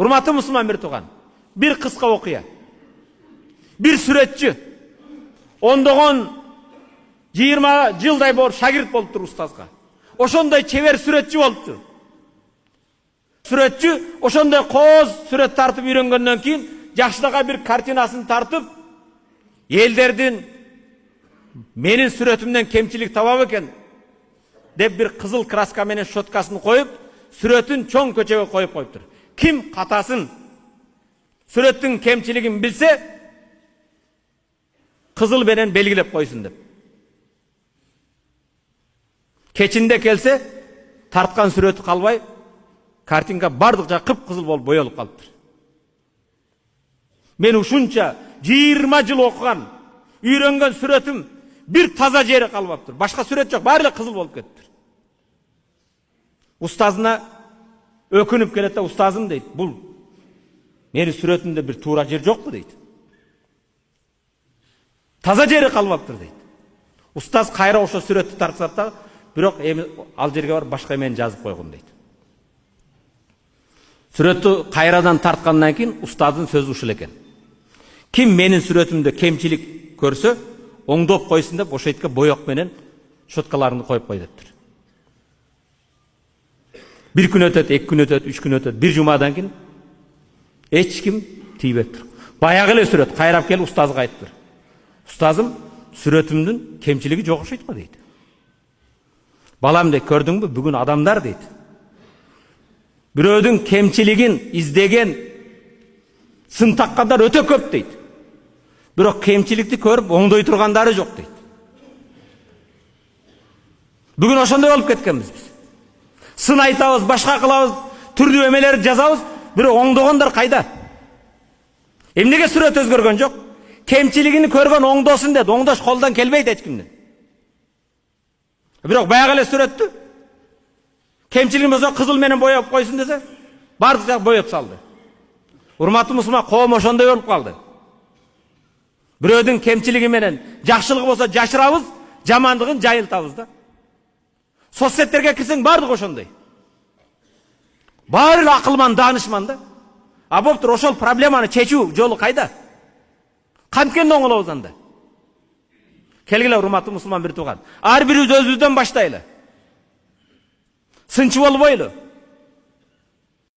Урматтуу мусулман бир тууган, bir kıska okuya. Bir süretçi. Ondoğun 20 жылдай болуп шагирт болуптур устазга. Ошондой чебер сүрөтчү болуптур. Сүрөтчү ошондой кооз сүрөт тартып үйрөнгөндөн кийин жакшыдага bir картинасын тартып, элдердин менин сүрөтүмдөн кемчилик табабы экен деп bir кызыл краска менен щеткасын коюп, сүрөтүн чоң көчөгө коюп коюптур. Kim катасын, сүрөттүн кемчилигин билсе, кызыл менен белгилеп койсун деп. Keçinde kelse tartkan sürötü kalbay, kartinka bardыкça kıpkızıl bolup boyolup kalıptır. Men uşunça 20 yıl okugan, үйрөнгөн сүрөтүm bir taza jeri kalbaptır. Başka сүрөт жок, bari kızıl bolup ketiptir. Устазына ökünüp kelет да, устазым дейт, бул менин сүрөтүмдө bir туура жер жокпу дейт. Taza jeri kalbaptır дейт. Устаз кайра ошо сүрөттү тартсат да, бирок ал жерге бар башка эмен жазып койгон дейт. Сүрөттү кайрадан тарткандан кийин устаздын сөзү ушул экен. Ким менин сүрөтүмдө кемчилик көрсө, оңдоп койсун деп ошо этке боек менен щеткаларымды коюп кой дептир. Bir күн өтөт, 2 күн өтөт, 3 күн өтөт, bir жумадан кийин эч ким тийбептир. Баягы эле сүрөт кайрап келип устазга айттыр. Устазым, сүрөтүмдүн кемчилиги жок окшойт дейт. Balam deyt, gördün mü? Bugün adamlar deyt. Birödün kemçiligin izdegen sıntakkadar öte köp deyt. Birok kemçilikti körüp oңдой turgandары жок deyt. Bugün oşondoy olup ketkenmiz biz. Sın aytabız, başka kılabız, türlü emeleri жазабыз, birok oңдогондар kayda. Emnege сүрөт өзгөргөн жок. Kemçiligini көргөн оңдосын dedi. Оңдош колдон келбейт эч кимдин. Бирок баягы эле сүрөттү кемчилиги болсо кызыл менен боеп койсун десе, бардык боеп салды. Урматтуу мусулман, коом ошондой болуп калды. Бирөөдүн кемчилиги менен жакшылыгы болсо жашырабыз, жамандыгын жайылтабыз да. Соцсеттерге кирсең бардык ошондой. Баары эле акылман, даанышман да. А болуптур, ошол проблеманы чечүү жолу кайда? Канткенде оңолобуз анда. Келгиле урматтуу мусулман бир тууган. Ар бирибиз өзүбүздөн баштайлы. Сынчы болбойлу.